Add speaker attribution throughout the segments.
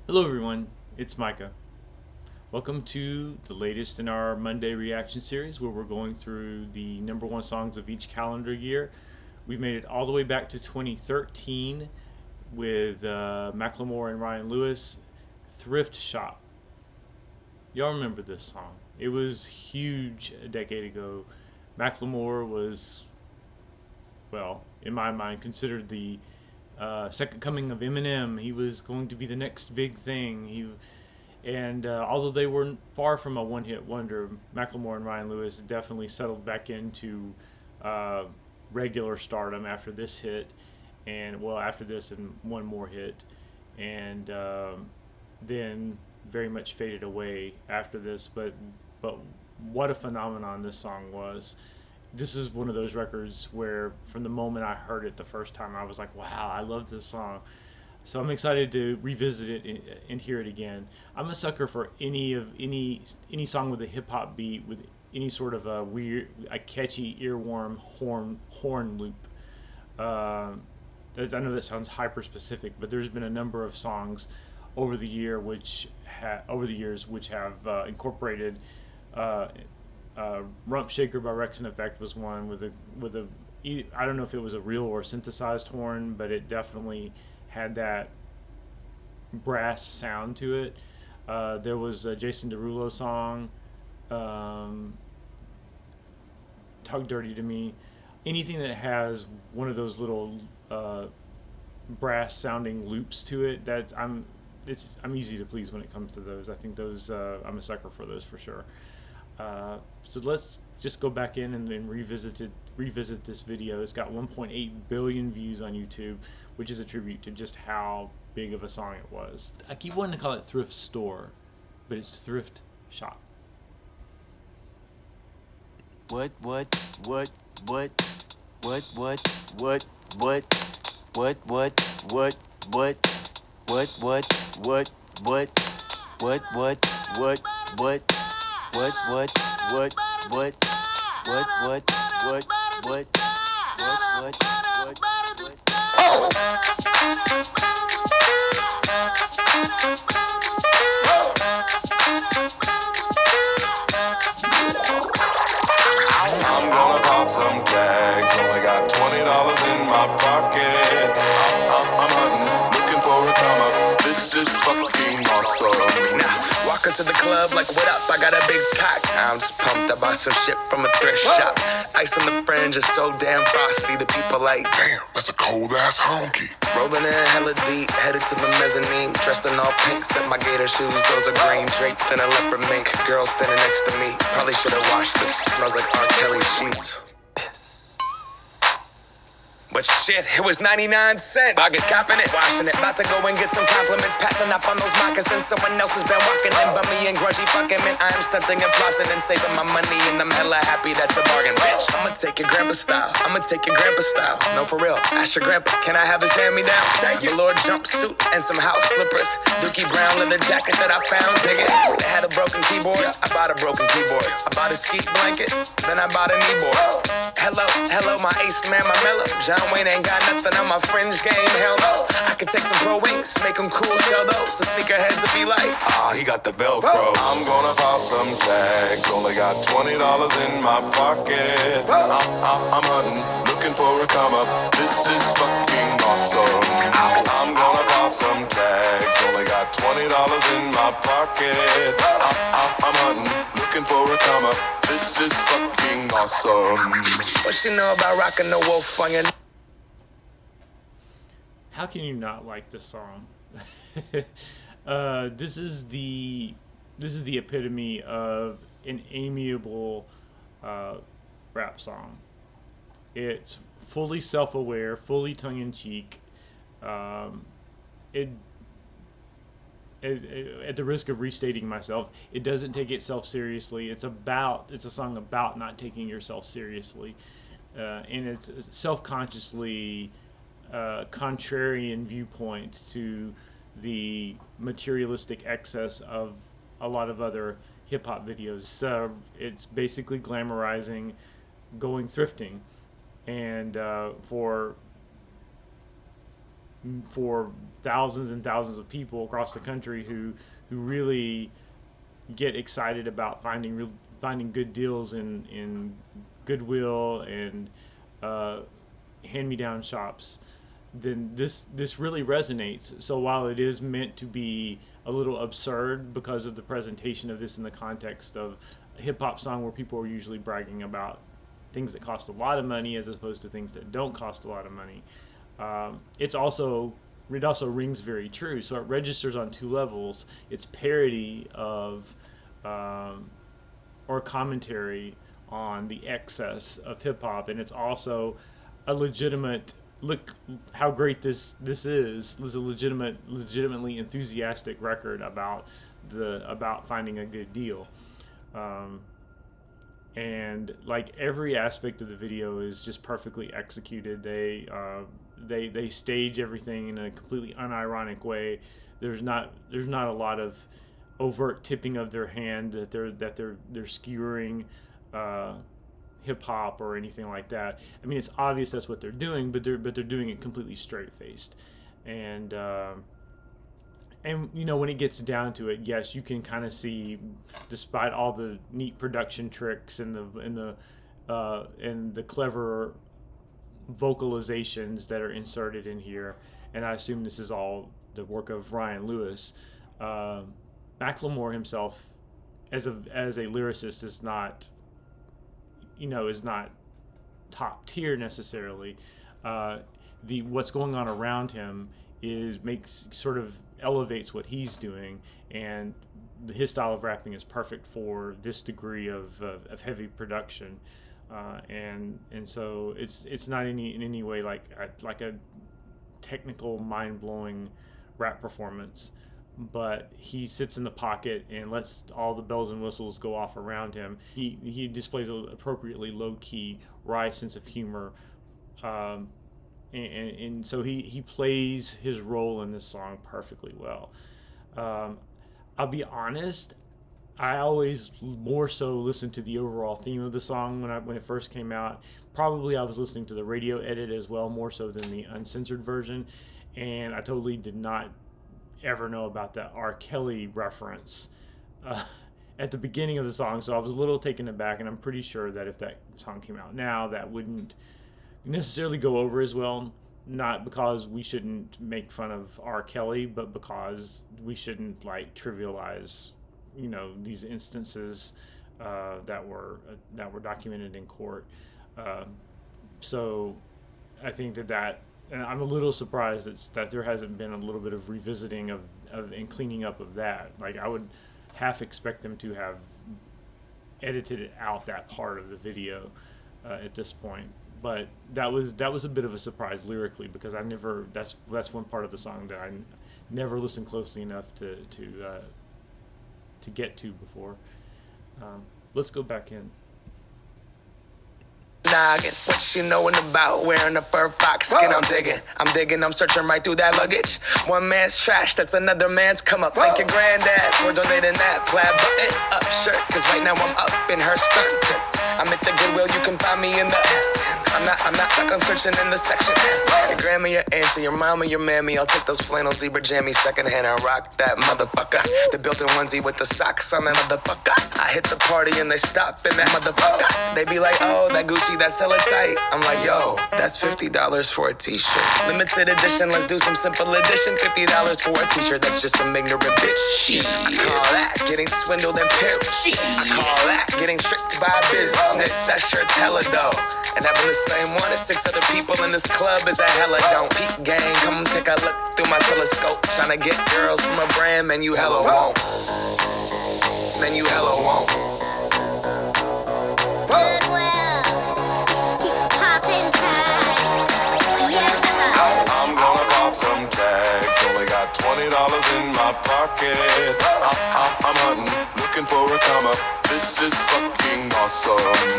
Speaker 1: Hello everyone, it's Micah. Welcome to the latest in our Monday reaction series where we're going through the number one songs of each calendar year. We've made it all the way back to 2013 with Macklemore and Ryan Lewis, Thrift Shop. Y'all remember this song. It was huge a decade ago. Macklemore was, well, in my mind, considered the second coming of Eminem. He was going to be the next big thing. And although they were far from a one-hit wonder, Macklemore and Ryan Lewis definitely settled back into regular stardom after this hit, and well, after this and one more hit, and then very much faded away after this. But what a phenomenon this song was. This is one of those records where from the moment I heard it the first time I was like, wow, I love this song. So I'm excited to revisit it and hear it again. I'm a sucker for any song with a hip hop beat with any sort of a catchy earworm horn loop. I know that sounds hyper specific, but there's been a number of songs over the years which have incorporated. Rump Shaker by Rex and Effect was one with a I don't know if it was a real or synthesized horn, but it definitely had that brass sound to it. There was a Jason Derulo song, Talk Dirty to Me. Anything that has one of those little brass sounding loops to it, I'm easy to please when it comes to those. I think those I'm a sucker for those for sure. So let's just go back in and revisit this video. It's got 1.8 billion views on YouTube, which is a tribute to just how big of a song it was. I keep wanting to call it Thrift Store, but it's Thrift Shop.
Speaker 2: What I'm gonna pop some tags. Only got $20 in my pocket. I'm hunting, looking for a come up. This is fucking awesome.
Speaker 3: Now, walking to the club like, what up? I got a big pack. I'm just pumped. I bought some shit from a thrift shop. Ice on the fringe is so damn frosty. The people like,
Speaker 4: damn, that's a cold ass honky.
Speaker 3: Rolling in hella deep, headed to the mezzanine. Dressed in all pink, set my gator shoes. Those are green draped in a leopard mink. Girl standing next to me. Probably should have washed this. Smells like R. Kelly sheets. But shit, it was 99 cents. I get copping it, washing it. About to go and get some compliments. Passing up on those moccasins. Someone else has been walking in by me and grungy fucking man. I am stunting and flossing and saving my money. And I'm hella happy that's a bargain, bitch. I'ma take your grandpa style. I'ma take your grandpa style. No, for real. Ask your grandpa, can I have his hand-me-down? Thank you. Velour jumpsuit and some house slippers. Dookie brown leather jacket that I found. Dig it. They had a broken keyboard. I bought a broken keyboard. I bought a ski blanket. Then I bought a kneeboard. Hello, my ace man, my mellow. John Wayne ain't got nothing on my fringe game, hell no. I can take some pro wings, make them cool, sell those. The sneakerheads will be like, he got the Velcro.
Speaker 4: I'm gonna pop some tags. Only got $20 in my pocket. I'm hunting, looking for a come up. This is fucking awesome. I'm gonna pop some tags. Only got $20 in my pocket. I'm hunting, looking for a come up. This is fucking awesome.
Speaker 3: What you know about rocking the wolf on your...
Speaker 1: How can you not like this song? This is the epitome of an amiable rap song. It's fully self-aware, fully tongue-in-cheek. At the risk of restating myself, it doesn't take itself seriously. It's a song about not taking yourself seriously, and it's self-consciously contrarian viewpoint to the materialistic excess of a lot of other hip-hop videos. It's basically glamorizing going thrifting, and for for thousands and thousands of people across the country who really get excited about finding good deals in Goodwill and hand-me-down shops, then this really resonates. So while it is meant to be a little absurd because of the presentation of this in the context of a hip-hop song where people are usually bragging about things that cost a lot of money as opposed to things that don't cost a lot of money, it also rings very true. So it registers on two levels. It's parody of or commentary on the excess of hip-hop, and it's also a legitimate look how great this is. This is a legitimately enthusiastic record about finding a good deal. And like every aspect of the video is just perfectly executed. They stage everything in a completely unironic way. There's not a lot of overt tipping of their hand that they're skewering hip hop or anything like that. I mean, it's obvious that's what they're doing, but they're doing it completely straight faced. And you know, when it gets down to it, yes, you can kind of see, despite all the neat production tricks and the clever vocalizations that are inserted in here, and I assume this is all the work of Ryan Lewis. Macklemore himself, as a lyricist, is not top tier necessarily. What's going on around him elevates what he's doing, and his style of rapping is perfect for this degree of heavy production, and so it's not in any way like a technical, mind-blowing rap performance, but he sits in the pocket and lets all the bells and whistles go off around him. He displays an appropriately low-key, wry sense of humor, and so he plays his role in this song perfectly well. I'll be honest, I always more so listened to the overall theme of the song when it first came out. Probably I was listening to the radio edit as well, more so than the uncensored version, and I totally did not ever know about that R. Kelly reference at the beginning of the song, so I was a little taken aback, and I'm pretty sure that if that song came out now, that wouldn't necessarily go over as well, not because we shouldn't make fun of R. Kelly, but because we shouldn't like trivialize, you know, these instances that were documented in court. So I think that and I'm a little surprised that there hasn't been a little bit of revisiting of and cleaning up of that. Like, I would half expect them to have edited out that part of the video at this point. But that was a bit of a surprise lyrically, because that's one part of the song that I never listened closely enough to get to before. Let's go back in.
Speaker 3: Noggin, what she knowin' about wearing a fur fox skin? I'm digging, I'm searching right through that luggage. One man's trash, that's another man's come up. Thank your granddad for donating that plaid button up shirt, cause right now I'm up in her skirt. I'm at the Goodwill, you can find me in the I'm not stuck on searching in the section. Your grandma, your auntie, your mama, your mammy, I'll take those flannel zebra jammies secondhand and rock that motherfucker. The built-in onesie with the socks on that motherfucker. I hit the party and they stop in that motherfucker. They be like, oh, that Gucci, that's hella tight. I'm like, yo, that's $50 for a t-shirt. Limited edition, let's do some simple edition. $50 for a t-shirt, that's just some ignorant bitch. Shit. I call that getting swindled and pimped. I call that getting tricked by business. That shirt's hella dope. And having the same one as 6 other people in this club is a hella don't. Peak gang, come take a look through my telescope. Tryna get girls from a brand, man, you hella won't. Man, you hella won't.
Speaker 2: I'm gonna pop some tags. Only got $20 in my pocket. I'm hunting, looking for a come up. This is fucking awesome.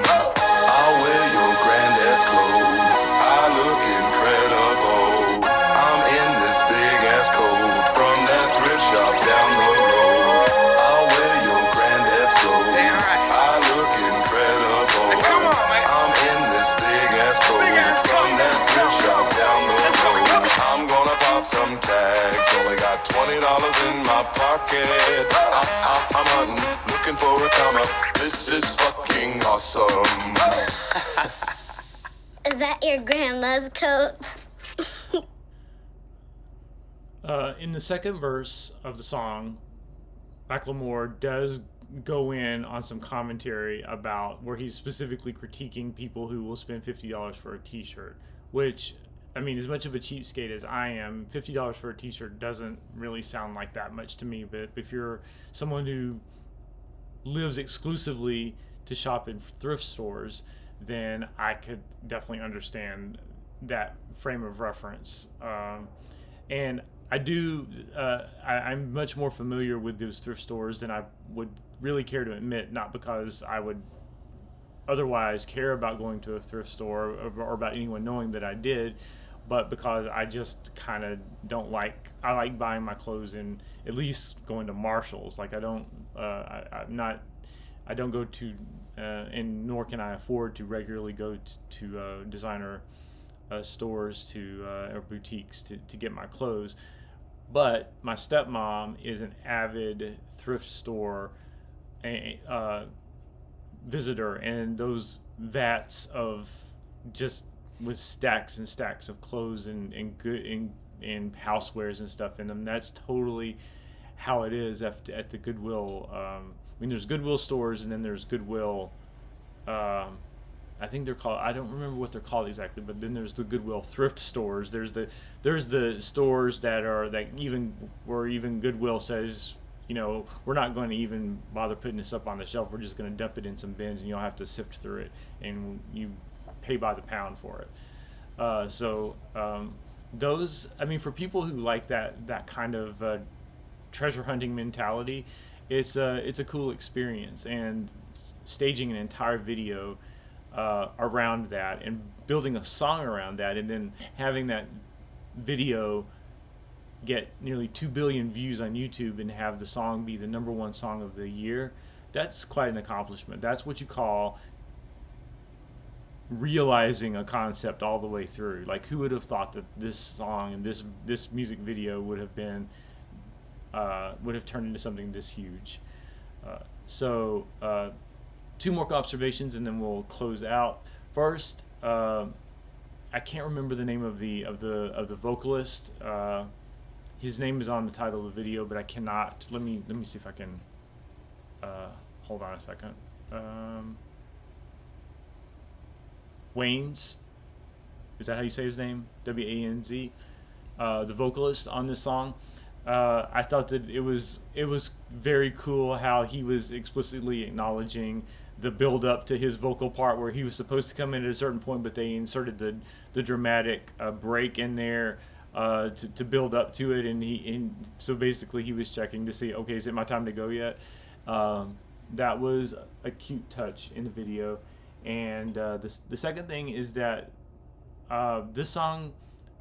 Speaker 2: I'll wear your granddad's clothes. I look incredible. I'm in this big ass coat from that thrift shop down the road. I'll wear your granddad's clothes. I look incredible. I'm in this big ass coat from that thrift shop down the road. I'm gonna pop in my pocket. I'm hunting, looking for a come up. This is fucking awesome.
Speaker 5: Is that your grandma's coat?
Speaker 1: In the second verse of the song, Macklemore does go in on some commentary about where he's specifically critiquing people who will spend $50 for a t-shirt, which, I mean, as much of a cheapskate as I am, $50 for a t-shirt doesn't really sound like that much to me. But if you're someone who lives exclusively to shop in thrift stores, then I could definitely understand that frame of reference. And I do, I'm much more familiar with those thrift stores than I would really care to admit, not because I would otherwise care about going to a thrift store or about anyone knowing that I did, but because I just kind of don't like, I like buying my clothes in, at least going to Marshall's. Like I don't go to, and nor can I afford to regularly go to designer stores or boutiques to get my clothes. But my stepmom is an avid thrift store visitor, and those vats of just with stacks and stacks of clothes and good and housewares and stuff in them. That's totally how it is at the Goodwill. I mean, there's Goodwill stores, and then there's Goodwill. I think they're called, I don't remember what they're called exactly, but then there's the Goodwill thrift stores. There's the stores that even Goodwill says, you know, we're not going to even bother putting this up on the shelf. We're just going to dump it in some bins, and you'll have to sift through it, and you pay by the pound for it. Those, I mean, for people who like that kind of treasure hunting mentality, it's a cool experience. And staging an entire video around that and building a song around that, and then having that video get nearly 2 billion views on YouTube and have the song be the #1 song of the year, that's quite an accomplishment. That's what you call realizing a concept all the way through. Like, who would have thought that this song and this music video would have turned into something this huge? Two more observations, and then we'll close out. First, I can't remember the name of the vocalist. His name is on the title of the video, but I cannot. Let me see if I can. Hold on a second. Wayne's. Is that how you say his name? Wanz. The vocalist on this song. I thought that it was very cool how he was explicitly acknowledging the build up to his vocal part, where he was supposed to come in at a certain point, but they inserted the dramatic break in there to build up to it, and so basically he was checking to see, okay, is it my time to go yet? That was a cute touch in the video. And the second thing is that this song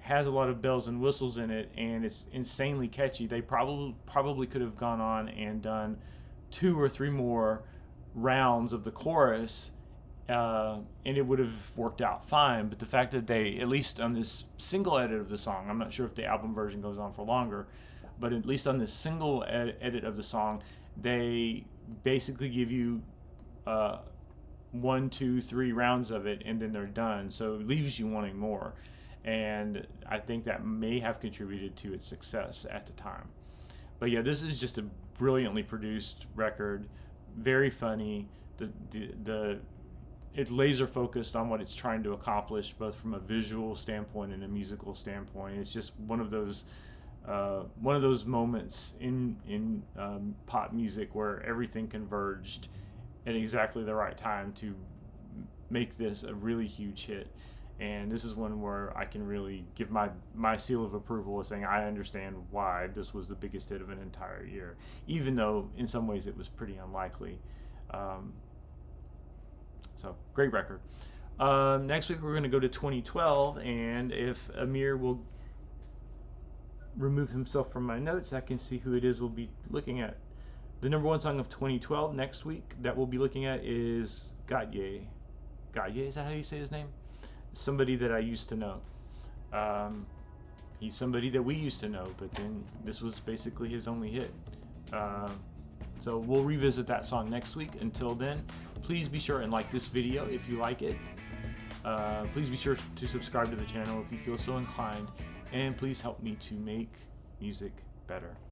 Speaker 1: has a lot of bells and whistles in it, and it's insanely catchy. They probably could have gone on and done 2 or 3 more rounds of the chorus, and it would have worked out fine. But the fact that they, at least on this single edit of the song, I'm not sure if the album version goes on for longer, but at least on this single edit of the song, they basically give you 1, 2, 3 rounds of it, and then they're done. So it leaves you wanting more. And I think that may have contributed to its success at the time. But yeah, this is just a brilliantly produced record, very funny. It's laser focused on what it's trying to accomplish, both from a visual standpoint and a musical standpoint. It's just one of those moments in pop music where everything converged at exactly the right time to make this a really huge hit. And this is one where I can really give my seal of approval of saying I understand why this was the biggest hit of an entire year, even though in some ways it was pretty unlikely. So, great record. Next week we're going to go to 2012, and if Amir will remove himself from my notes, I can see who it is we'll be looking at. The #1 song of 2012 next week that we'll be looking at is Gaye. Gaye, is that how you say his name? Somebody that I used to know. He's somebody that we used to know, but then this was basically his only hit. So we'll revisit that song next week. Until then, please be sure and like this video if you like it. Please be sure to subscribe to the channel if you feel so inclined. And please help me to make music better.